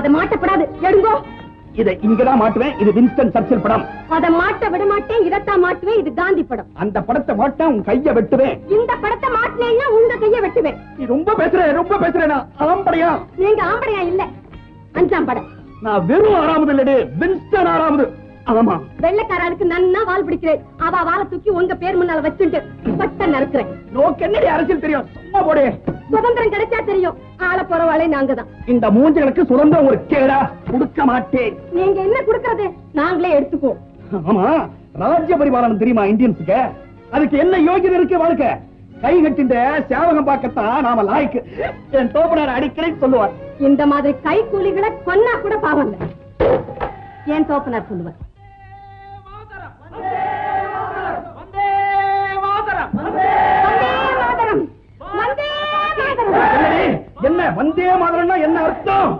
அதை மாட்டப்படாது. எடுங்கோ. இதை இங்கதான் மாட்டுவேன். இது வின்ஸ்டன் சர்ச்சில் படம். அதை மாட்ட விட மாட்டேன். இதத்தான் மாட்டுவேன். இது காந்தி படம். அந்த படத்தை மாட்டா உன் கைய வெட்டுவேன். இந்த படத்தை மாட்டினேன்னா உங்க கைய வெட்டுவேன். நீ ரொம்ப பேசுறேன். ஆம்படையா? நீங்க ஆம்படையா இல்ல, 5ஆம் படம். நான் வெறும் 6வது இல்லடே, வின்ஸ்டன் 6வது. ஆமா, வெள்ளைக்காரனுக்கு நன்னா வால் பிடிக்கிறேன். அவ வாழை தூக்கி உங்க பேர் முன்னால வச்சுட்டு பட்ட நறுக்கிறேன். நோக்கு என்னடி அரசியல் தெரியும்? சும்மா போடு. சுதந்திரம் கிடைச்சா தெரியும். ஆள போறவாளே நாங்க தான். இந்த மூஞ்சிகளுக்கு சுதந்திரம் ஒரு கேடா. கொடுக்க மாட்டேன். நீங்க என்ன கொடுக்கறது? நாங்களே எடுத்துக்குவோம். ஆமா, ராஜ்ய பரிபாலனம் தெரியுமா இந்தியன்ஸுக்கு? அதுக்கு என்ன யோகியம் இருக்கு வாழ்க்கை? கை கட்டின்ற சேவகம் பார்க்கத்தான் நாம லாய்க்கு. என் தோப்பனார் அடிக்கடி சொல்லுவார், இந்த மாதிரி கை கூலிகளை கொன்னா கூட பாவம் இல்ல. என் தோப்பனார் சொல்லுவார், என்ன வந்தே மாதிரம்னா என்ன அர்த்தம்?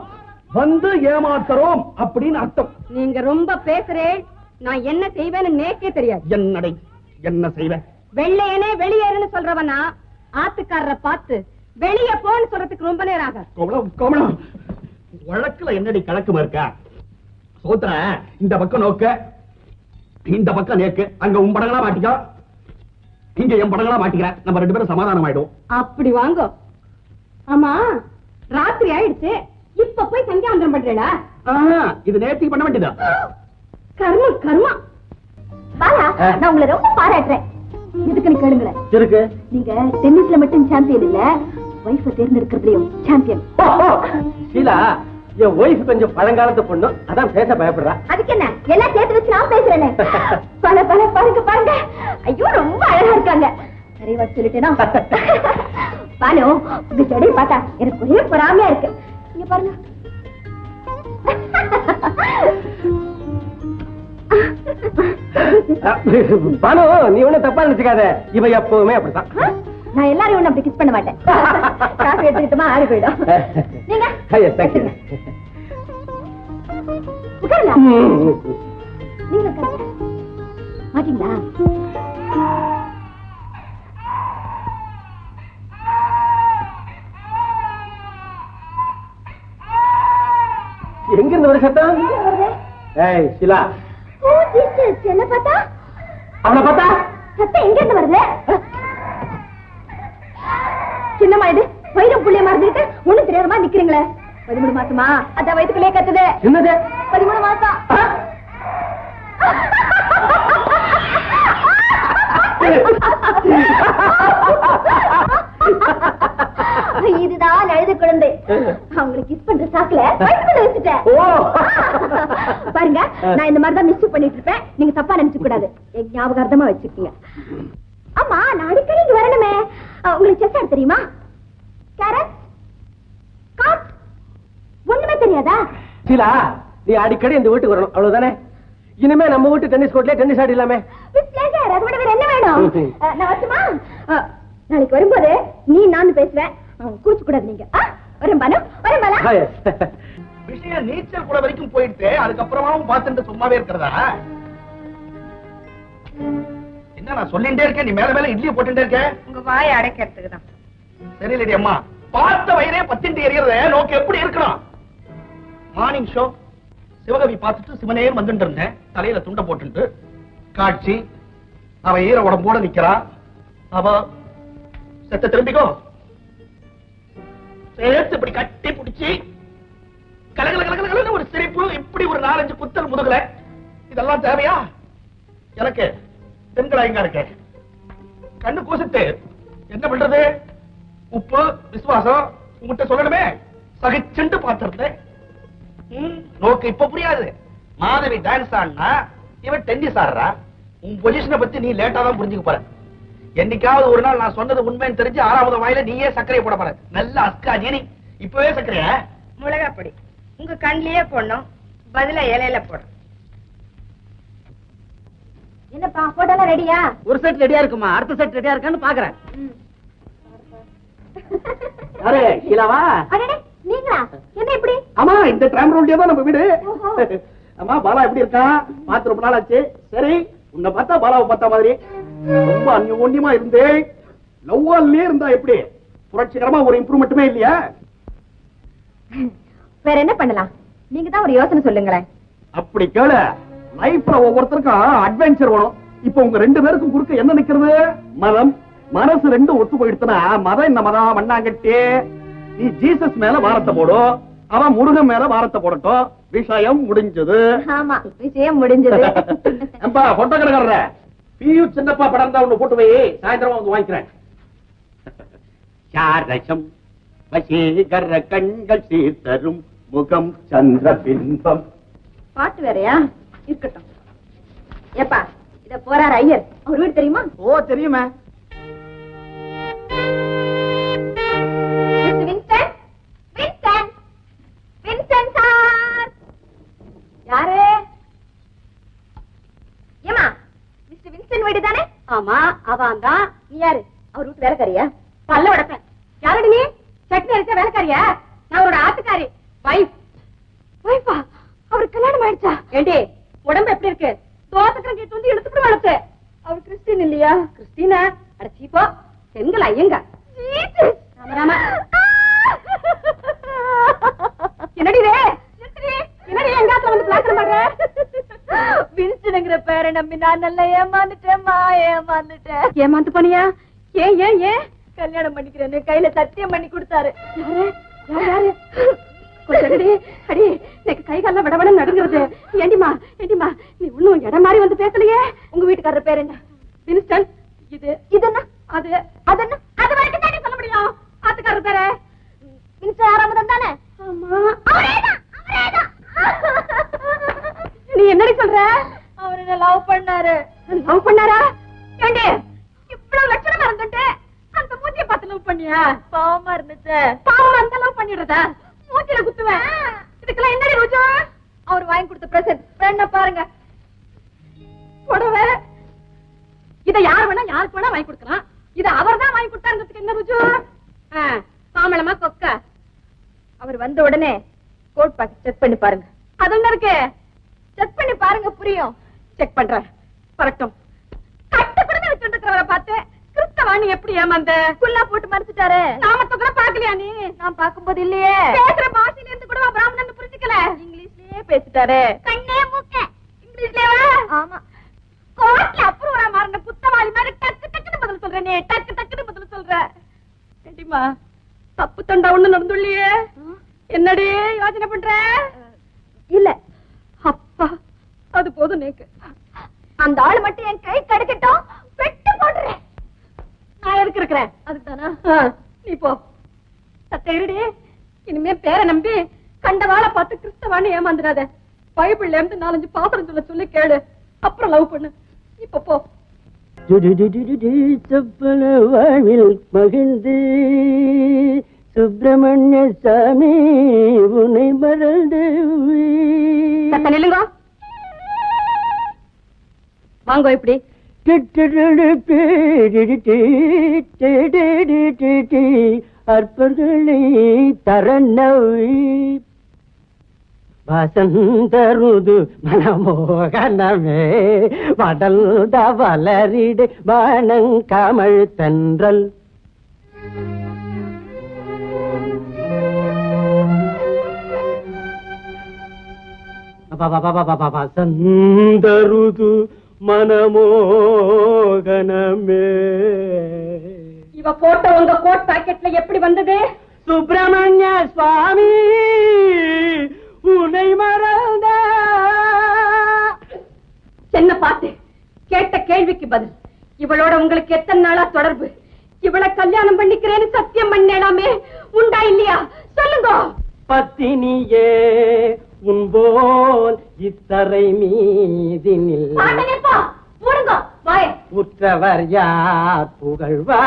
வந்து ஏமாத்துறோம் அப்படின்னு அர்த்தம். நீங்க ரொம்ப பேசுறேன். நான் என்ன செய்வேன்னு நேக்கே தெரியாது. என்னடை என்ன செய்வேன்? வெள்ளையனே வெளியேறுன்னு சொல்றவனா ஆத்துக்காரரை பார்த்து வெளியே போன்னு சொல்றதுக்கு ரொம்ப நேரம் ஆகும். கோமளம் வழக்குல என்னடி கணக்கு இருக்கா? சோத்திர இந்த பக்கம் நோக்க, இந்த பக்கம் நேக்கு. அங்க உன் படங்களா மாட்டிக்கா, இங்க என் படங்களா மாட்டிக்கிறேன். நம்ம 2 பேரும் சமாதானம் ஆயிடும். அப்படி வாங்க. ஆமா, ராத்திரி ஆயிடுச்சு. இப்ப போய் சந்தியாவந்தனம் பண்றீங்களா? இது நேர்த்தி பண்ண வேண்டியதா? கர்மம் கர்மம். பாலா, நான் உங்களை ரொம்ப பாராட்டுறேன். இதுக்குன்னு கேளுங்களேன். இருக்கு. நீங்க டென்னிஸ்ல மட்டும் சாம்பியன் இல்ல, வைஃபை தேர்ந்தெடுக்கிறதுலயும் சாம்பியன். ஷீலா, என் ஒய்ஃப் கொஞ்சம் பழங்காலத்து பொண்ணு, அதான் பேச பயப்படுறா. அதுக்கு என்ன, எல்லாம் சேர்த்து வச்சு நான் பேசுறேனே. பல பல பாருங்க பாருங்க. ஐயோ, ரொம்ப அழகா இருக்காங்க. நிறைய சொல்லிட்டேனா? பாலு, உங்க செடியை பார்த்தா எனக்கு ஒரே பொறாமையா இருக்கு. இங்க பாருங்க. பானு, நீ ஒண்ணும் தப்பா நினைச்சுக்காத. இவ எப்பவுமே அப்படித்தான். நான் எல்லாரையும் ஒண்ணு அப்படி கிஸ் பண்ண மாட்டேன். காசு எடுத்துக்கிட்டுமா ஆடி போயிடும். நீங்க உட்காருங்க. நீங்க உட்காருங்க. மாட்டீங்களா? எங்க இருந்து ஒரு சத்தம்? ஏய் ஷீலா, என்ன பார்த்தா? அவனை பார்த்தா சத்தம் எங்க இருந்து வருது? சின்னமா இது வயிறு புள்ளிய மறந்துட்டு ஒண்ணு தெரியாதமா நிக்கிறீங்களே. 13 மாசமா? அதான் வயிற்றுக்குள்ளே கத்துது. என்னது? 13 மாசம். இதுதான் அழுது குழந்தை. அவங்களுக்கு கிஸ் பண்ற சாக்குல வயிற்றுக்குள்ள வச்சுட்டேன். பாருங்க, நான் இந்த மாதிரிதான் மிஸ் பண்ணிட்டு இருப்பேன். நீங்க தப்பா நினைச்சு கூடாது. ஞாபகார்த்தமா வச்சுக்கீங்க. ஆமா, நான் அடிக்கடி இங்க வரணுமே. உங்களுக்கு செஸ் ஆட தெரியுமா? கேரட், காட், ஒண்ணுமே தெரியாதா? ஷீலா, நீ அடிக்கடி இந்த வீட்டுக்கு வரணும், அவ்வளவுதானே? இனிமே நம்ம வீட்டு டென்னிஸ் கோர்ட்ல டென்னிஸ் ஆடிடலாமே. என்ன வேணும்? நான் வரட்டுமா? நாளைக்கு வரும்போது நீ நான் பேசுவேன். குடிச்சு கூடாது நீங்க. வரேன் பானு, வரேன் பாலா. விஷயம் நீச்சல் கூட வரைக்கும் போயிட்டு அதுக்கப்புறமாவும் பார்த்துட்டு சும்மாவே இருக்கிறதா? என்ன நான் சொல்லிட்டே இருக்கேன், நீ மேல மேல இட்லியை போட்டுட்டே இருக்க. உங்க வாயை அடைக்கிறதுக்கு தான். சரியில்லடி அம்மா, பார்த்த வயிறே பத்தின்ட்டு எரியறத நோக்கு எப்படி இருக்கணும்? மார்னிங் ஷோ சிவகவி பார்த்துட்டு சிவனேர் வந்துட்டு இருந்தேன். தலையில துண்டை போட்டுட்டு காட்சி. அவ ஈர உடம்போட நிக்கிறா. அவ செத்த திரும்பிக்கோ சேர்த்து இப்படி கட்டி பிடிச்சி கலகல கலகல ஒரு சிரிப்பு, இப்படி ஒரு 4-5 குத்தல் முதுகல. இதெல்லாம் தேவையா எனக்கு? பெண்களா எங்க இருக்க? கண்ணு கூசிட்டு என்ன பண்றது? உப்பு விசுவாசம் உங்ககிட்ட சொல்லணுமே. சகிச்சுண்டு பார்த்திருந்தேன். நோக்கு இப்ப புரியாது. மாதவி டான்ஸ் ஆடினா இவன் டென்னிஸ் ஆடுறா. உன் பொசிஷனை பத்தி நீ லேட்டா தான் புரிஞ்சுக்க போற. என்னைக்காவது ஒரு நாள் நான் சொன்னது உண்மைன்னு தெரிஞ்சு 6வது வாயில நீயே சர்க்கரையை போட போற. நல்ல அஸ்கா ஜீனி. இப்பவே சர்க்கரையா? மிளகா பொடி உங்க கண்ணிலேயே போடணும், பதில இலையில போடும். என்னப்பா, போட்டோலாம் ரெடியா? ஒரு செட் ரெடியா இருக்குமா? அடுத்த செட் ரெடியா இருக்கான்னு பாக்குறேன். அரே ஷீலாவா? அடடே, நீங்களா? என்ன இப்படி? ஆமா, இந்த டிராம் ரோட்லயே தான் நம்ம வீடு. ஆமா, பாலா எப்படி இருக்கா? பார்த்து ரொம்ப நாள் ஆச்சு. சரி, உன்னை பார்த்தா பாலாவை பார்த்தா மாதிரி ரொம்ப அந்யோன்யமா இருந்தே லவ்வாலே இருந்தா எப்படி? புரட்சிகரமா ஒரு இம்ப்ரூவ்மெண்ட்டுமே இல்லையா? வேற என்ன பண்ணலாம்? நீங்க தான் ஒரு யோசனை சொல்லுங்களேன். அப்படி கேளு. லைஃப்ல ஒவ்வொருத்தருக்கும் அட்வென்ச்சர் வரும். இப்ப உங்க 2 பேருக்கும் குறுக்க என்ன நிக்கிறது? மதம். மனசு 2 ஒத்து போயிடுச்சுன்னா மதம் என்ன மதம் மண்ணாங்கட்டி. நீ ஜீசஸ் மேல வாரத்தை போடும், அவன் முருகன் மேல வாரத்தை போடட்டும். விஷயம் முடிஞ்சது. ஆமா, விஷயம் முடிஞ்சது. அம்பா போட்டோ கடைக்காரர பியூ சின்னப்பா படம் தான் ஒண்ணு போட்டு போய் சாயந்தரம் வந்து வாங்கிக்கிறேன். சாரசம் வசீகர கண்கள் சீர்தரும் முகம் சந்திர பின்பம். பாட்டு வேறையா? இருக்கட்டும். ஏப்பா, இத போறார் ஐயர். அவர் வீடு தெரியுமா? ஓ தெரியுமே. Vincent, Vincent, Vincent sir. யாரு? ஏமா, மிஸ்டர் வின்சென்ட் வீடு தானே? ஆமா, அவன் தான். நீ யாரு? அவர் வீட்டு வேலைக்காரியா? பல்ல உடப்பேன். யாரடி நீ? சட்னி அரைச்ச வேலைக்காரியா? நான் அவரோட ஆத்துக்காரி. வைஃப். வைஃபா? அவருக்கு கல்யாணம் ஆயிடுச்சா? ஏண்டி, உடம்பு எப்படி இருக்கு? தோசைக்கரம் கேட்டு வந்து இழுத்துட்டு வளர்த்து. அவர் கிறிஸ்டின் இல்லையா? கிறிஸ்டினா? அடச்சிப்போ, பெண்கள் ஐயங்க. ராமராமா. என்னடி இது? என்னடி எங்காத்துல வந்து பிளாக்கர் பண்ற? வின்சனுங்கிற பேரை நம்பி நான் நல்லா ஏமாந்துட்டேன்மா, ஏமாந்துட்டேன். ஏமாந்து போனியா? ஏன் ஏன் ஏன்? கல்யாணம் பண்ணிக்கிறேன்னு கையில சத்தியம் பண்ணி கொடுத்தாரு. யாரு? யாரு? அடி அடி, எனக்கு கை கால விடவட நடுங்கிறது. ஏண்டிமா ஏண்டிமா, நீ ஒண்ணும் இடம் மாதிரி வந்து பேசலையே. உங்க வீட்டுக்காரர் பேர் என்ன? வின்ஸ்டன். இது என்ன? அது என்ன? அது வரைக்கும் தானே சொல்ல முடியும். ஆத்துக்காரர் பேரு வின்ஸ்டன் ஆரம்பம் தானே? ஆமா, அவரேதான். நீ என்னடி சொல்ற? அவர் என்ன லவ் பண்ணாரு. லவ் பண்ணாரா? ஏண்டி, இவ்வளவு லட்சணமா இருந்துட்டு அந்த மூஞ்சியை பார்த்து லவ் பண்ணியா? பாவமா இருந்துச்சு. பாவமா இருந்தா லவ் பண்ணிடுறதா? மூஞ்சில குத்துவேன். இதுக்கெல்லாம் என்னடி ருஜம்? அவர் வாங்கி கொடுத்த பிரசன்ட் வேணா பாருங்க. புடவை. இத யார் வேணா யாருக்கு வேணா வாங்கி கொடுக்கலாம். இத அவர் தான் வாங்கி கொடுத்தாங்கிறதுக்கு என்ன ருஜம்? பாமளமா கொக்க. அவர் வந்த உடனே கோட் பாக்கெட் செக் பண்ணி பாருங்க. அது என்ன இருக்கு? செக் பண்ணி பாருங்க, புரியும். செக் பண்றேன். பரட்டும். கட்ட கூட வச்சுருக்கிறவரை பார்த்து கிறிஸ்தவாணி எப்படி ஏமாந்த குல்லா போட்டு மறைச்சிட்டாரு. நாமத்தை கூட பாக்கலையா நீ? நான் பாக்கும்போது இல்லையே. பேசுற பாஷையில இருந்து கூட பிராமணன் புரிஞ்சுக்கல. இங்கிலீஷ்லயே பேசிட்டாரு. கண்ணே மூக்க இங்கிலீஷ்லயே. ஆமா, கோட்ல அப்புறம் மாறின குத்தவாளி மாதிரி டக்கு டக்குன்னு பதில் சொல்ற. நீ டக்கு டக்குன்னு பதில் சொல்ற. ஏண்டிமா, தப்பு தண்டா ஒண்ணு நடந்துள்ளியே. என்னடி யோசனை பண்ற? இல்ல அப்பா, அது போதும். நேக்கு அந்த ஆளு மட்டும் என் கை கிடைக்கட்டும், வெட்டு போடுறேன். நான் எதுக்கு இருக்கிறேன்? அதுதானா? நீ போ. சத்தேடி, இனிமே பேரை நம்பி கண்ட வாழை பார்த்து கிறிஸ்தவானு ஏமாந்துடாத. பைபிள்ல இருந்து 4-5 பாத்திரம் சொல்ல சொல்லி கேளு, அப்புறம் லவ் பண்ணு. இப்ப போ. சொப்பன வாழ்வில் மகிழ்ந்து சுப்பிரமணிய சாமி உன்னை மறந்து. நில்லுங்க, வாங்க. இப்படி அற்பர்களை தரநவி வசந்தருது மனமோகனமே வடல்த வளரிடு வானங்கமழ் தென்றல். வசந்தருது மனமோகனமே. இவ போட்ட உங்க கோட் பாக்கெட்ல எப்படி வந்தது? சுப்பிரமணிய சுவாமி உன்னை மறந்த. என்ன பார்த்து கேட்ட கேள்விக்கு பதில். இவளோட உங்களுக்கு எத்தனை நாளா தொடர்பு? இவளை கல்யாணம் பண்ணிக்கிறேன்னு சத்தியம் பண்ணலாமே, உண்டா இல்லையா? சொல்லுங்க. பத்தினியே உன்போல் இத்தரை மீதினில் உற்றவர் யார் புகழ்வா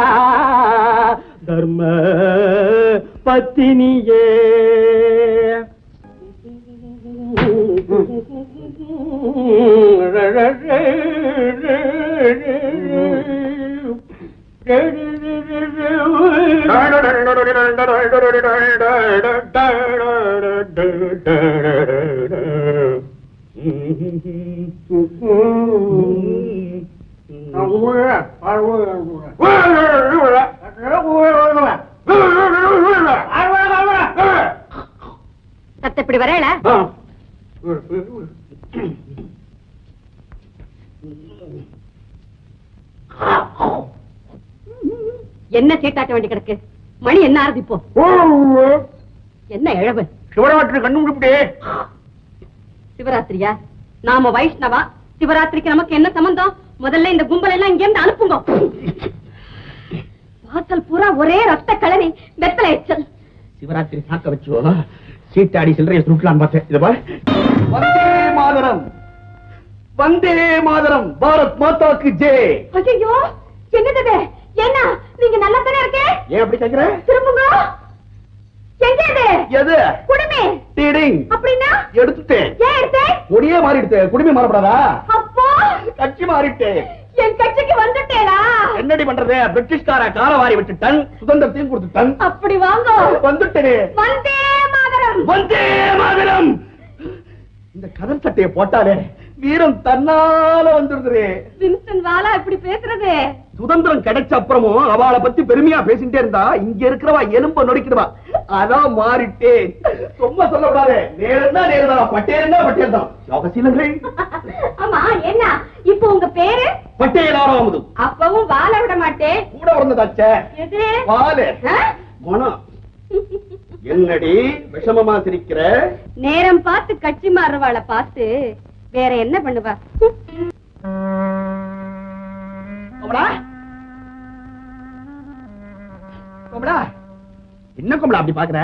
தர்ம பத்தினியே. சத்த இப்படி வரல என்ன சீட்டாட்ட வேண்டி கிடக்கு? மணி என்ன ஆறுது இப்போ? என்ன இழவு? சிவராத்திரி கண்டுபிடிப்பே. சிவராத்திரியா? நாம வைஷ்ணவா, சிவராத்திரிக்கு நமக்கு என்ன சம்பந்தம்? முதல்ல இந்த கும்பல் எல்லாம் இங்க இருந்து அனுப்புங்க. வாசல் பூரா ஒரே ரத்த கலனி, வெத்தலை எச்சல். சிவராத்திரி சாக்க வச்சுவோ, சீட்டாடி சில்லறைய சுருட்டலான்னு பார்த்தேன். இத பாரு. வந்தே மாதரம், வந்தே மாதரம், பாரத் மாதாக்கு ஜெய். ஐயோ, என்னது? என்ன நீங்க நல்லா தானே இருக்க? ஏன் அப்படி கேக்குற? திரும்புங்க. எங்க இது? எது? குடுமி. டீடிங். அப்படின்னா எடுத்துட்டேன். ஏன் எடுத்த? கொடியே மாறிடுது. குடுமி மாறப்படாதா? அப்போ கட்சி மாறிட்டேன். என் கட்சிக்கு வந்துட்டேனா? என்னடி பண்றது? பிரிட்டிஷ்கார காலவாரி விட்டுட்டன், சுதந்திரத்தையும் கொடுத்துட்டன். அப்படி வாங்க. வந்துட்டேனே. வந்தே மாதரம், வந்தே மாதரம். இந்த கதர் சட்டையை போட்டாலே வீரம் தன்னால வந்துடுது. வின்சன் வாலா இப்படி பேசுறது? சுதந்திரம் கிடைச்ச அப்புறமும் அவளை பத்தி பெருமையா பேசிட்டே இருந்தா இங்க இருக்கிறவா எலும்ப நொடிக்கிறவா. அதான் மாறிட்டேன். சும்மா சொல்லக்கூடாது. நேரம்னா நேரம், பட்டேல்னா பட்டேல் தான். யோகசீலங்கள். ஆமா, என்ன இப்போ உங்க பேரு? பட்டேல் ஆறாவது. அப்பவும் வாழ விட மாட்டேன். கூட பிறந்ததாச்சே. எது? வாழ குணம். என்னடி விஷமமா சிரிக்கிற? நேரம் பார்த்து கட்சி மாறுவாளை பார்த்து வேற என்ன பண்ணுவா? என்ன கும்பலா அப்படி பாக்குற?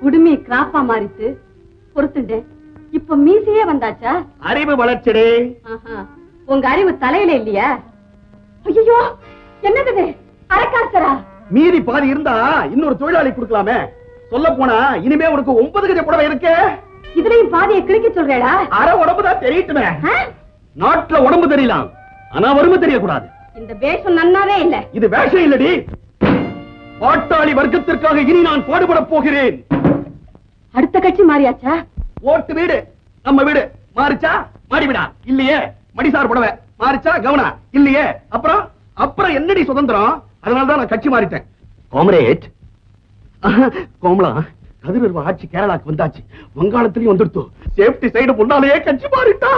குடுமி கிராப்பா மாறிட்டு பொறுத்துட்டேன். இப்ப மீசையே வந்தாச்சா? அறிவு வளர்ச்சிடே. உங்க அறிவு தலையில இல்லையா? ஐயோ, என்னது? அரக்காசரா? மீதி பாதி இருந்தா இன்னொரு தொழிலாளி கொடுக்கலாமே. சொல்ல போனா இனிமே உனக்கு 9 கஜ புடவை இருக்கு. இதுலயும் பாதியை கிழிக்க சொல்றேடா? அரை உடம்புதான் தெரியட்டுமே. நாட்டுல உடம்பு தெரியலாம், ஆனா வறுமை தெரியக்கூடாது. இந்த வேஷம் நன்னாவே இல்ல. இது வேஷம் இல்லடி. பாட்டாளி வர்க்கத்திற்காக இனி நான் பாடுபட போகிறேன். அடுத்த கட்சி மாறியாச்சா? ஓட்டு வீடு நம்ம வீடு மாறிச்சா? மாடி விடா இல்லையே. மடிசார் புடவை மாறிச்சா? கவனா இல்லையே. அப்புறம் என்னடி சுதந்திரம்? அதனாலதான் நான் கட்சி மாறிட்டேன். காம்ரேட் கோமலா, கதிரவ ஆட்சி கேரளாக்கு வந்தாச்சு, வங்காளத்திலையும் வந்துடுத்து. சேஃப்டி சைடு முன்னாலேயே கட்சி மாறிட்டா.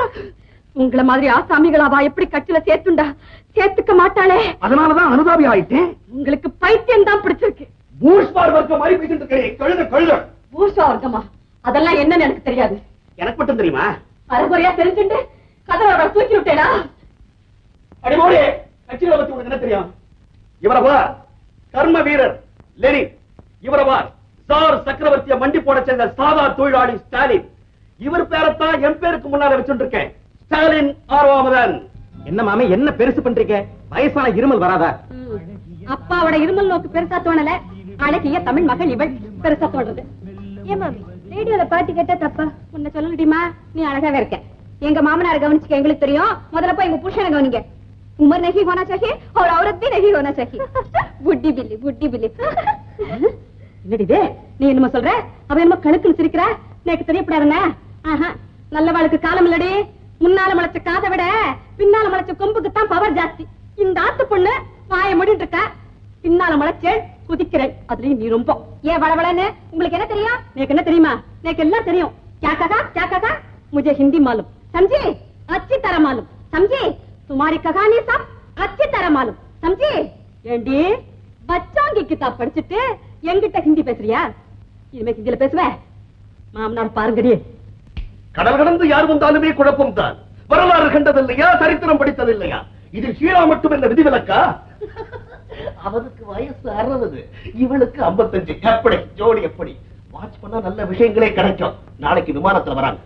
உங்கள மாதிரி ஆசாமிகளாவா எப்படி கட்சியில சேர்த்துண்டா? சேர்த்துக்க மாட்டாளே. அதனாலதான் அனுதாபி ஆயிட்டேன். உங்களுக்கு பைத்தியம் தான் பிடிச்சிருக்கு. பூஷ்பார் வர்க்கம் மாதிரி பேசிட்டு இருக்கேன். கழுத பூஷா வர்க்கமா? அதெல்லாம் என்னன்னு எனக்கு தெரியாது. எனக்கு மட்டும் தெரியுமா? அரைகுறையா தெரிஞ்சுட்டு கதவை தூக்கி விட்டேனா? அடிமோடி, கட்சிகளை பத்தி உனக்கு என்ன தெரியும்? இவரவா கர்ம வீரர் லெனின். இவரவா சார் சக்கரவர்த்திய மண்டி போட சேர்ந்த சாதா தொழிலாளி ஸ்டாலின். இவர் பேரத்தான் என் பேருக்கு முன்னால வச்சுட்டு இருக்கேன். ஸ்டாலின் ஆர்வாமதன். என்ன மாமே, என்ன பெருசு பண்றீங்க? வயசான இருமல் வராதா? அப்பாவோட இருமல் நோக்கு பெருசா தோணல. அழகிய தமிழ் மகள் இவள் பெருசா தோன்றது. ஏன் மாமி, ரேடியோல பாட்டு கேட்டா தப்பா? உன்னை சொல்லடிமா, நீ அழகாவே இருக்க. எங்க மாமனார் கவனிச்சுக்க எங்களுக்கு தெரியும். முதல்ல போய் எங்க புருஷனை கவனிங்க. उम्र नहीं होना चाहिए और औरत भी नहीं होना चाहिए. बुड्ढी बिल्ली, बुड्ढी बिल्ली. என்னடிதே நீ என்னமா சொல்ற? அவ என்னமா கழுக்குன்னு சிரிக்கிற? எனக்கு தெரியப்படாதுங்க. நல்லவாளுக்கு காலம் இல்லடி. முன்னால முளைச்ச காதை விட பின்னால முளைச்ச கொம்புக்கு தான் பவர் ஜாஸ்தி. இந்த ஆத்து பொண்ணு வாய மூடிட்டு இருக்கா. பின்னால முளைச்சே குதிக்கிறேன். அதுலயும் நீ ரொம்ப ஏன் வளவளன்னு. உங்களுக்கு என்ன தெரியும்? எனக்கு என்ன தெரியுமா? எனக்கு எல்லாம் தெரியும். क्या कहा? मुझे हिंदी मालूम, समझे? अच्छी तरह मालूम, समझे? तुम्हारी कहानी सब अच्छी तरह मालूम, समझे? ஏண்டி बच्चों की किताब படிச்சிட்டு என்கிட்ட ஹிந்தி பேசுறியா? இனிமே ஹிந்தியில பேசுவே. மாமனார் பாருங்கடி. கடல் கடந்து யார் வந்தாலுமே குழப்பம் தான். வரலாறு கண்டதில்லையா? சரித்திரம் படித்ததில்லையா? இதில் ஷீலா மட்டும் என்ன விதிவிலக்கா? அவனுக்கு வயசு 60, இவளுக்கு 55. எப்படி ஜோடி? எப்படி வாட்ச் பண்ணா நல்ல விஷயங்களே கிடைக்கும். நாளைக்கு விமானத்துல வராங்க.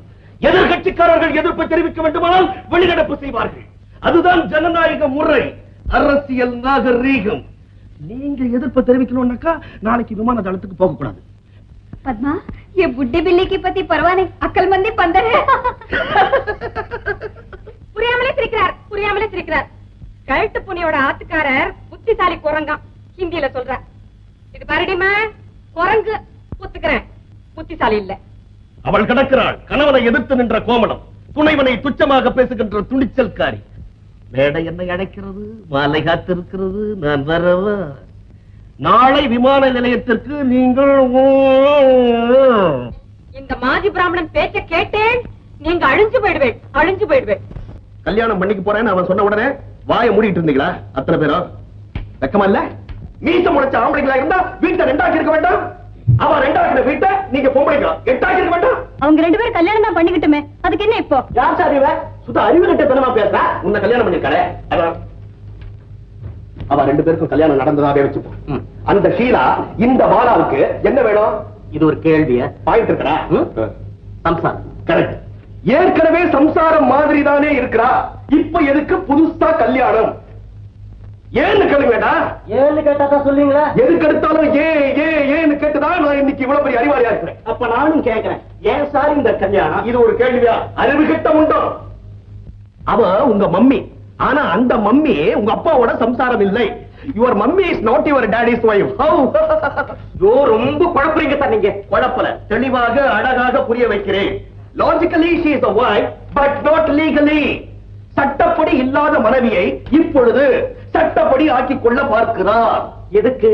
எதிர்கட்சிக்காரர்கள் எதிர்ப்பை தெரிவிக்க வேண்டுமானால் வெளிநடப்பு செய்வார்கள். அதுதான் ஜனநாயக முறை, அரசியல் நாகரீகம். நீங்க எதிர்ப்பை தெரிவிக்கணும்னாக்கா நாளைக்கு விமான தளத்துக்கு போக கூடாது. पद्मा, ये बुड्ढी बिल्ली की पति परवाह नहीं, अक्लमंदी बंदर है. புரியாமலே சிரிக்கிறார். கழுத்து புனியோட ஆத்துக்காரர் புத்திசாலி குரங்கா. ஹிந்தியில சொல்றார். இது பாருடிமா, குரங்கு ஒத்துக்கிறேன், புத்திசாலி இல்ல. அவள் கிடக்கிறாள் கணவனை எதிர்த்து நின்ற கோமளம், துணைவனை துச்சமாக பேசுகின்ற துணிச்சல்காரி. மேடை என்னை அழைக்கிறது, மாலை காத்திருக்கிறது, நான் வரவா? நாளை விமான நிலையத்திற்கு நீங்கள் இந்த மாஜி பிராமணன் பேச்ச கேட்டேன், நீங்க அழிஞ்சு போயிடுவேன். கல்யாணம் பண்ணிக்க போறேன்னு அவன் சொன்ன உடனே வாயை மூடிட்டு இருந்தீங்களா அத்தனை பேரும்? வெக்கமா இல்ல? மீச முளைச்ச ஆம்பளைங்களா இருந்தா வீட்டை ரெண்டாக்கி இருக்க வேண்டாம். அவன் ரெண்டாக்கிற வீட்டை நீங்க பொம்பளைங்களா எட்டாக்கி இருக்க வேண்டாம். அவங்க 2 பேரும் கல்யாணம் தான் பண்ணிக்கிட்டுமே, அதுக்கு என்ன இப்போ? யார் சார் இவ? சுத்த அறிவு கட்ட தனமா பேசுறா. உன்னை கல்யாணம் பண்ணிருக்காளே அவ 2 பேருக்கும் கல்யாணம் நடந்ததாவே வச்சுப்போம். அந்த ஷீலா இந்த பாலாவுக்கு என்ன வேணும்? இது ஒரு கேள்விய பாயிண்ட் இருக்கா? சம்சாரம். கரெக்ட். ஏற்கனவே சம்சாரம் மாதிரி தானே இருக்கிறா. இப்ப எதுக்கு புதுசா கல்யாணம்? ஏன்னு கேளுங்கடா. ஏன்னு கேட்டாதான் சொல்லுவீங்களா? எதுக்கு எடுத்தாலும் ஏன்னு கேட்டுதான் நான் இன்னைக்கு இவ்வளவு பெரிய அறிவாளியா இருக்கிறேன். அப்ப நானும் கேட்கிறேன், ஏன் சார் இந்த கல்யாணம்? இது ஒரு கேள்வியா? அறிவு கிட்ட உண்டோ? அவ உங்க மம்மி. ஆனா அந்த மம்மி உங்க அப்பாவோட சம்சாரம் இல்லை. Your mummy is not your toadies wife. ஐயோ, ரொம்ப குழப்பறீங்க சார் நீங்க. குழப்பல, தெளிவாக அழகாக புரிய வைக்கிறேன். Logically she is a wife but not legally. சட்டப்படி இல்லாத மனைவியை இப்பொழுது சட்டப்படி ஆக்கிக் கொள்ள பார்க்கிறார். எதுக்கு?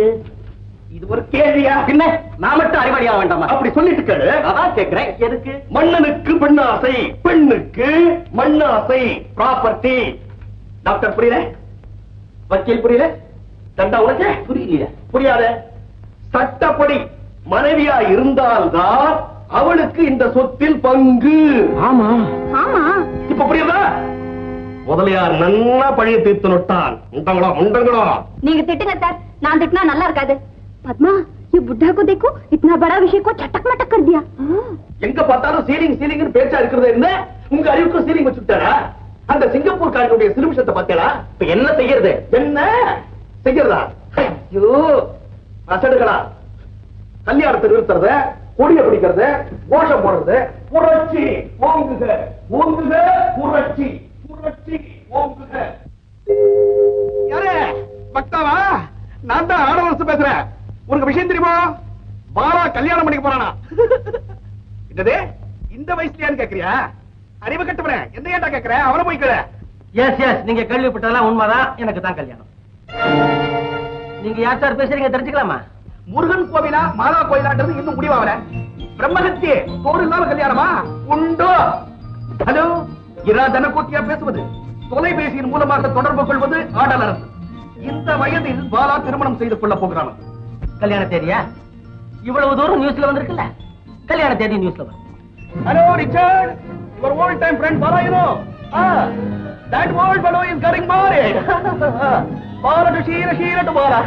இது ஒரு கேள்வியா? என்ன நான் மட்டும் அறிவாளியா வேண்டாமா? அப்படி சொல்லிட்டு கேளு. அதான் கேட்கிறேன், எதுக்கு? மன்னனுக்கு பெண்ணாசை, பெண்ணுக்கு மண்ணாசை. ப்ராப்பர்ட்டி. டாக்டர் புரியல? வக்கீல் புரியல? தண்டா உனக்கு புரியல? புரியாத? சட்டப்படி மனைவியா இருந்தால்தான் அவளுக்கு இந்த சொத்தில் பங்கு. ஆமா. ஆமா, இப்ப புரியுதா? முதலியார் நன்னா பழைய தீர்த்து நொட்டான். உண்டங்களோ நீங்க திட்டுங்க சார், நான் திட்டினா நல்லா இருக்காது. पद्मा, ये बुढ़ा को देखो, इतना बड़ा विषय को चटक मटक कर दिया. எங்க பார்த்தாலும் சீலிங் பேச்சா இருக்கிறது என்ன? உங்க அறிவுக்கு சீலிங் வச்சுட்டாரா? அந்த சிங்கப்பூர் காரனுடைய சிறுமிஷத்தை பார்த்தா இப்ப என்ன செய்யறது? என்ன செய்யறதா? ஐயோ அசடுகளா! கல்யாணத்தை நிறுத்துறத, கொடிய பிடிக்கிறத, கோஷம் போடுறது, புரட்சி ஓங்குக ஓங்குக, புரட்சி புரட்சி ஓங்குக. யாரே பக்தாவா? நான் தான் ஆடவரசு பேசுறேன். உனக்கு விஷயம் தெரியுமா? பாலா கல்யாணம் பண்ணிக்க போறானா? என்னது இந்த வயசுலயான்னு கேக்குறியா? அறிவு கட்டுறேன். என்ன ஏண்டா கேக்குற? அவரை போய் கேளு. எஸ் எஸ், நீங்க கேள்விப்பட்டதெல்லாம் உண்மைதான். எனக்கு தான் கல்யாணம். நீங்க யார் சார் பேசுறீங்க தெரிஞ்சுக்கலாமா? முருகன் கோவிலா மாதா கோயிலான்றது இன்னும் முடிவாகல. பிரம்மஹத்தி தோடு இல்லாம கல்யாணமா? உண்டோ? ஹலோ, இரா தனக்கூட்டியா பேசுவது? தொலைபேசியின் மூலமாக தொடர்பு கொள்வது ஆடல் அரசு. இந்த வயதில் பாலா திருமணம் செய்து கொள்ள போகிறான். கல்யாண தேதியா? இவ்வளவு தூரம் நியூஸ்ல வந்திருக்குல்ல, கல்யாண தேதி நியூஸ்ல வரும். Hello Richard, your old time friend Bala, you know that old fellow is getting married. Bala to Sheera Sheera to Bala.